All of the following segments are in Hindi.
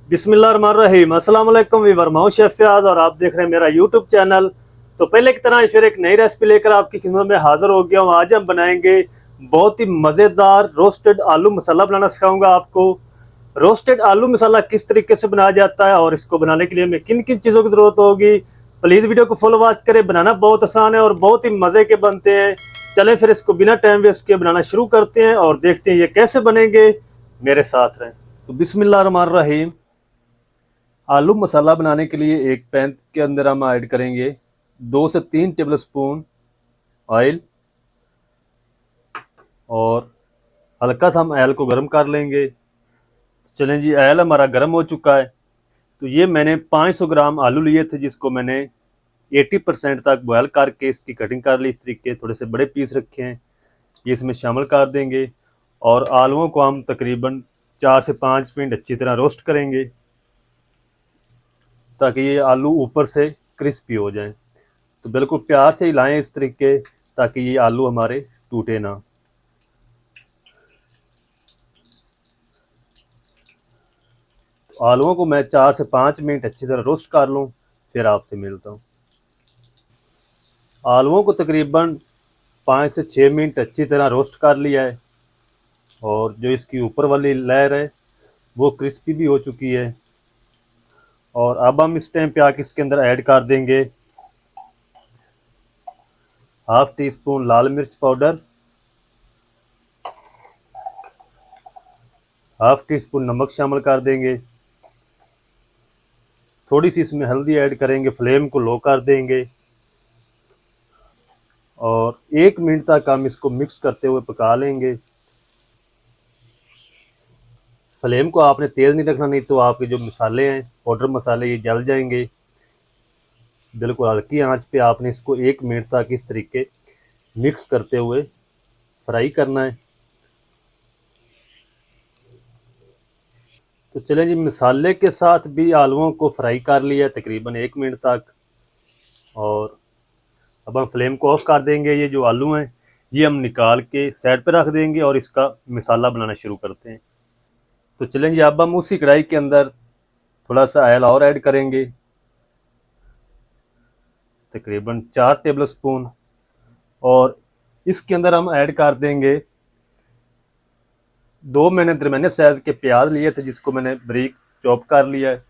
बिस्मिल्लाहिर्रहमानिर्रहीम। अस्सलाम वालेकुम वीवर, मैं हूं शेफ फयाज और आप देख रहे हैं मेरा यूट्यूब चैनल। तो पहले की तरह फिर एक नई रेसिपी लेकर आपकी खिदमत में हाजिर हो गया हूं। आज हम बनाएंगे बहुत ही मज़ेदार रोस्टेड आलू मसाला बनाना सिखाऊंगा आपको। रोस्टेड आलू मसाला किस तरीके से बनाया जाता है और इसको बनाने के लिए हमें किन किन चीज़ों की ज़रूरत होगी, प्लीज़ वीडियो को फुल वॉच करें। बनाना बहुत आसान है और बहुत ही मज़े के बनते हैं। चलें फिर इसको बिना टाइम वेस्ट किए बनाना शुरू करते हैं और देखते हैं ये कैसे बनेंगे। मेरे साथ रहें। तो बिस्मिल्लाहिर्रहमानिर्रहीम। आलू मसाला बनाने के लिए एक पैन के अंदर हम ऐड करेंगे 2 से 3 टेबल स्पून ऑयल और हल्का सा हम ऑयल को गर्म कर लेंगे। चलें जी, ऑयल हमारा गर्म हो चुका है। तो ये मैंने 500 ग्राम आलू लिए थे जिसको मैंने 80% तक बॉयल करके इसकी कटिंग कर ली। इस तरीके थोड़े से बड़े पीस रखे हैं, ये इसमें शामिल कर देंगे और आलूओं को हम तकरीबन 4 से 5 मिनट अच्छी तरह रोस्ट करेंगे ताकि ये आलू ऊपर से क्रिस्पी हो जाएं। तो बिल्कुल प्यार से हिलाएं इस तरीके ताकि ये आलू हमारे टूटे ना। तो आलूओं को मैं 4 से 5 मिनट अच्छी तरह रोस्ट कर लूँ, फिर आपसे मिलता हूँ। आलूओं को तकरीबन 5 से 6 मिनट अच्छी तरह रोस्ट कर लिया है और जो इसकी ऊपर वाली लेयर है वो क्रिस्पी भी हो चुकी है। और अब हम इस टाइम पे आके इसके अंदर ऐड कर देंगे हाफ टी स्पून लाल मिर्च पाउडर, हाफ टी स्पून नमक शामिल कर देंगे, थोड़ी सी इसमें हल्दी ऐड करेंगे, फ्लेम को लो कर देंगे और 1 मिनट तक हम इसको मिक्स करते हुए पका लेंगे। फ्लेम को आपने तेज़ नहीं रखना, नहीं तो आपके जो मसाले हैं पाउडर मसाले ये जल जाएंगे। बिल्कुल हल्की आंच पे आपने इसको 1 मिनट तक इस तरीके मिक्स करते हुए फ्राई करना है। तो चलें जी, मसाले के साथ भी आलूओं को फ्राई कर लिया तकरीबन 1 मिनट तक और अब हम फ्लेम को ऑफ कर देंगे। ये जो आलू हैं ये हम निकाल के साइड पे रख देंगे और इसका मसाला बनाना शुरू करते हैं। तो चलें जी, अब हम उसी कढ़ाई के अंदर थोड़ा सा ऑयल और ऐड करेंगे, तकरीबन 4 टेबल स्पून, और इसके अंदर हम ऐड कर देंगे 2 मैंने दरमियाने साइज़ के प्याज लिए थे जिसको मैंने बारीक चॉप कर लिया है।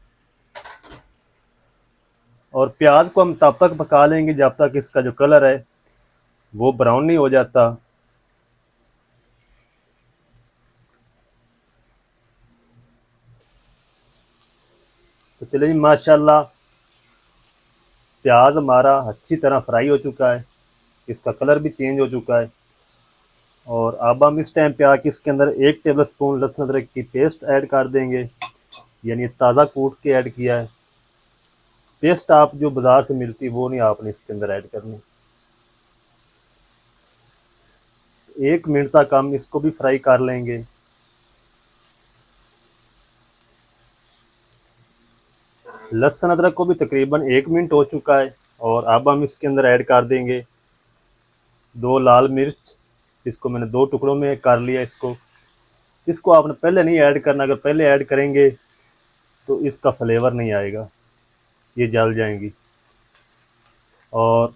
और प्याज को हम तब तक पका लेंगे जब तक इसका जो कलर है वो ब्राउन नहीं हो जाता। तो चलिए जी, माशाल्लाह प्याज हमारा अच्छी तरह फ्राई हो चुका है, इसका कलर भी चेंज हो चुका है। और अब हम इस टाइम पे आके इसके अंदर 1 टेबल स्पून लहसुन अदरक की पेस्ट ऐड कर देंगे, यानी ताज़ा कूट के ऐड किया है। पेस्ट आप जो बाज़ार से मिलती वो नहीं आपने इसके अंदर ऐड करनी। 1 मिनट तक हम इसको भी फ्राई कर लेंगे। लहसुन अदरक को भी तकरीबन 1 मिनट हो चुका है और अब हम इसके अंदर ऐड कर देंगे 2 लाल मिर्च, इसको मैंने 2 टुकड़ों में कर लिया। इसको आपने पहले नहीं ऐड करना, अगर पहले ऐड करेंगे तो इसका फ्लेवर नहीं आएगा, ये जल जाएंगी। और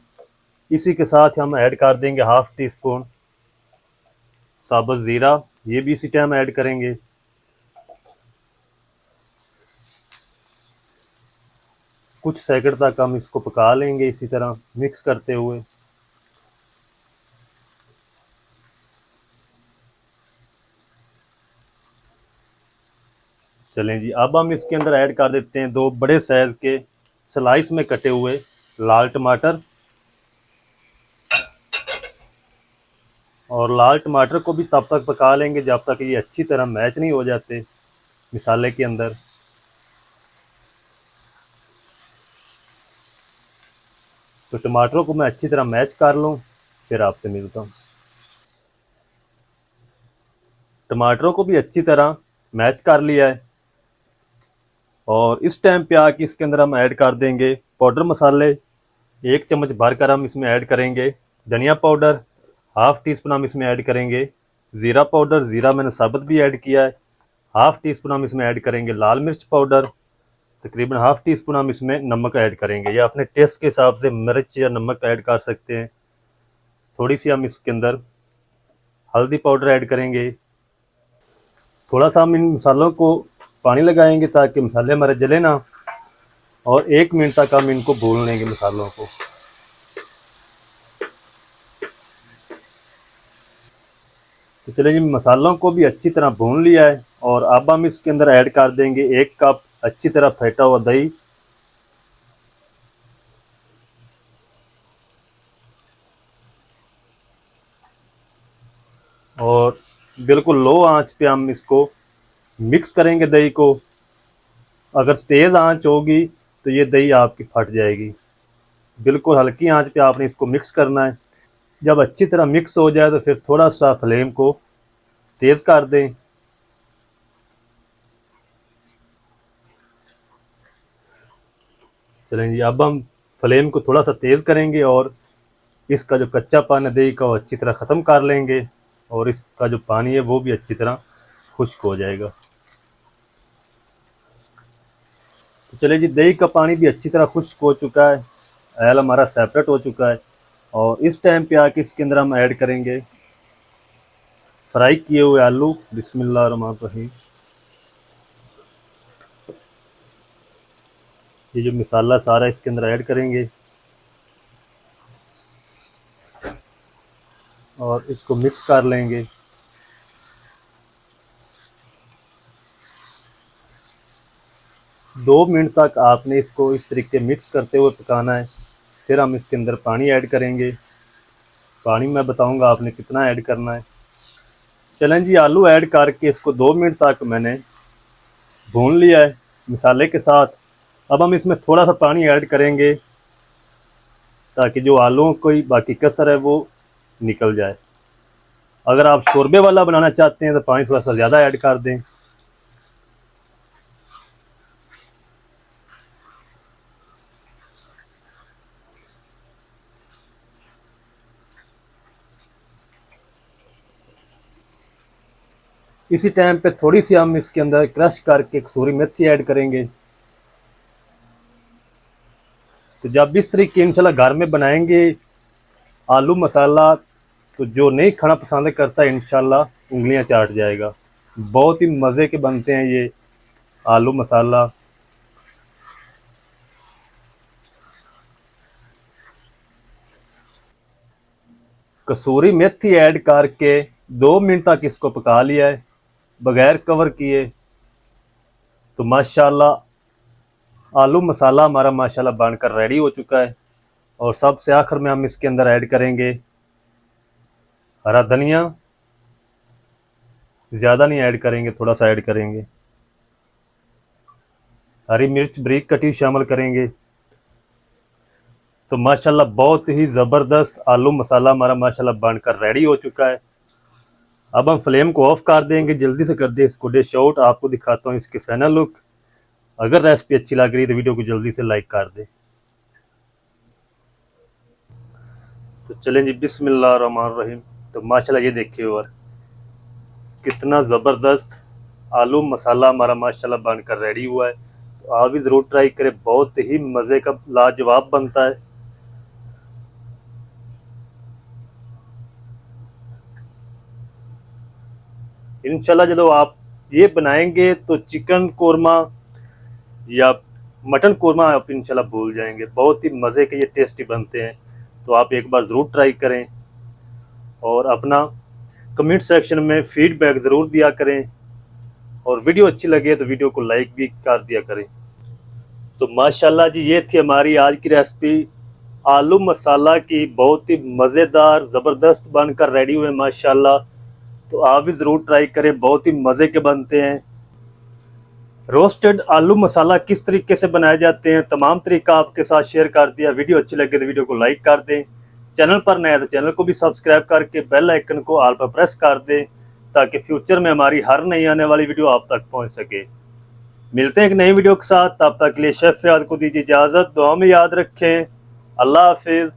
इसी के साथ हम ऐड कर देंगे हाफ टी स्पून साबुत ज़ीरा, ये भी इसी टाइम ऐड करेंगे। कुछ सेकंड तक हम इसको पका लेंगे इसी तरह मिक्स करते हुए। चलें जी, अब हम इसके अंदर ऐड कर देते हैं 2 बड़े साइज़ के स्लाइस में कटे हुए लाल टमाटर। और लाल टमाटर को भी तब तक पका लेंगे जब तक ये अच्छी तरह मैच नहीं हो जाते मसाले के अंदर। तो टमाटरों को मैं अच्छी तरह मैच कर लूँ, फिर आपसे मिलता हूँ। टमाटरों को भी अच्छी तरह मैच कर लिया है और इस टाइम पे आके इसके अंदर हम ऐड कर देंगे पाउडर मसाले। 1 चम्मच भर कर हम इसमें ऐड करेंगे धनिया पाउडर, हाफ टी स्पून हम इसमें ऐड करेंगे ज़ीरा पाउडर, ज़ीरा मैंने साबुत भी ऐड किया है। हाफ़ टी स्पून हम इसमें ऐड करेंगे लाल मिर्च पाउडर, तकरीबन हाफ़ टी स्पून हम इसमें नमक ऐड करेंगे, या अपने टेस्ट के हिसाब से मिर्च या नमक ऐड कर सकते हैं। थोड़ी सी हम इसके अंदर हल्दी पाउडर ऐड करेंगे। थोड़ा सा हम इन मसालों को पानी लगाएंगे ताकि मसाले हमारे जले ना, और 1 मिनट तक हम इनको भून लेंगे मसालों को। तो चलिए जी, मसालों को भी अच्छी तरह भून लिया है, और अब हम इसके अंदर ऐड कर देंगे 1 कप अच्छी तरह फेंटा हुआ दही। और बिल्कुल लो आंच पे हम इसको मिक्स करेंगे दही को। अगर तेज़ आंच होगी तो ये दही आपकी फट जाएगी। बिल्कुल हल्की आंच पे आपने इसको मिक्स करना है। जब अच्छी तरह मिक्स हो जाए तो फिर थोड़ा सा फ्लेम को तेज़ कर दें। चलें जी, अब हम फ्लेम को थोड़ा सा तेज़ करेंगे और इसका जो कच्चा पानी है दही का वो अच्छी तरह ख़त्म कर लेंगे, और इसका जो पानी है वो भी अच्छी तरह खुश्क हो जाएगा। तो चलिए जी, दही का पानी भी अच्छी तरह खुश्क हो चुका है, ऑयल हमारा सेपरेट हो चुका है, और इस टाइम पे आके इसके अंदर हम ऐड करेंगे फ्राई किए हुए आलू। बिस्मिल्लाहिर्रहमानिर्रहीम। ये जो मसाला सारा इसके अंदर ऐड करेंगे और इसको मिक्स कर लेंगे। दो मिनट तक आपने इसको इस तरीके मिक्स करते हुए पकाना है। फिर हम इसके अंदर पानी ऐड करेंगे। पानी मैं बताऊंगा आपने कितना ऐड करना है। चलें जी, आलू ऐड करके इसको 2 मिनट तक मैंने भून लिया है मसाले के साथ। अब हम इसमें थोड़ा सा पानी ऐड करेंगे ताकि जो आलूओं की बाकी कसर है वो निकल जाए। अगर आप शोरबे वाला बनाना चाहते हैं तो पानी थोड़ा सा ज़्यादा ऐड कर दें। इसी टाइम पे थोड़ी सी हम इसके अंदर क्रश करके कसूरी मेथी ऐड करेंगे। तो जब इस तरीके इंशाल्लाह घर में बनाएंगे आलू मसाला, तो जो नहीं खाना पसंद करता है इंशाल्लाह उंगलियां चाट जाएगा। बहुत ही मज़े के बनते हैं ये आलू मसाला। कसूरी मेथी ऐड करके 2 मिनट तक इसको पका लिया है बगैर कवर किए। तो माशाल्लाह आलू मसाला हमारा माशाल्लाह बनकर रेडी हो चुका है। और सबसे आखिर में हम इसके अंदर ऐड करेंगे हरा धनिया। ज़्यादा नहीं ऐड करेंगे, थोड़ा सा ऐड करेंगे। हरी मिर्च बारीक कटी शामिल करेंगे। तो माशाल्लाह बहुत ही ज़बरदस्त आलू मसाला हमारा माशाल्लाह बनकर रेडी हो चुका है। अब हम फ्लेम को ऑफ कर देंगे। जल्दी से कर दें इसको डिश आउट। आपको दिखाता हूँ इसकी फाइनल लुक। अगर रेसिपी अच्छी लग रही है तो वीडियो को जल्दी से लाइक कर दें। तो चलें जी, बिस्मिल्लाहिर्रहमानिर्रहीम। तो माशाल्लाह ये देखिए और कितना ज़बरदस्त आलू मसाला हमारा माशाल्लाह बनकर रेडी हुआ है। तो आप भी ज़रूर ट्राई करें, बहुत ही मज़े का लाजवाब बनता है। इंशाल्लाह जब आप ये बनाएंगे तो चिकन कोरमा या मटन कोरमा आप इंशाल्लाह भूल जाएंगे। बहुत ही मज़े के ये टेस्टी बनते हैं। तो आप एक बार ज़रूर ट्राई करें, और अपना कमेंट सेक्शन में फीडबैक ज़रूर दिया करें, और वीडियो अच्छी लगे तो वीडियो को लाइक भी कर दिया करें। तो माशाल्लाह जी, ये थी हमारी आज की रेसिपी आलू मसाला की। बहुत ही मज़ेदार ज़बरदस्त बनकर रेडी हुए माशाल्लाह। तो आप भी ज़रूर ट्राई करें, बहुत ही मज़े के बनते हैं। रोस्टेड आलू मसाला किस तरीके से बनाए जाते हैं तमाम तरीका आपके साथ शेयर कर दिया। वीडियो अच्छी लगे तो वीडियो को लाइक कर दें। चैनल पर नया तो चैनल को भी सब्सक्राइब करके बेल आइकन को ऑल पर प्रेस कर दें, ताकि फ्यूचर में हमारी हर नई आने वाली वीडियो आप तक पहुंच सके। मिलते हैं एक नई वीडियो के साथ। तब तक के लिए शेफ फयाद को दीजिए इजाज़त। दुआ में याद रखें। अल्लाह हाफिज़।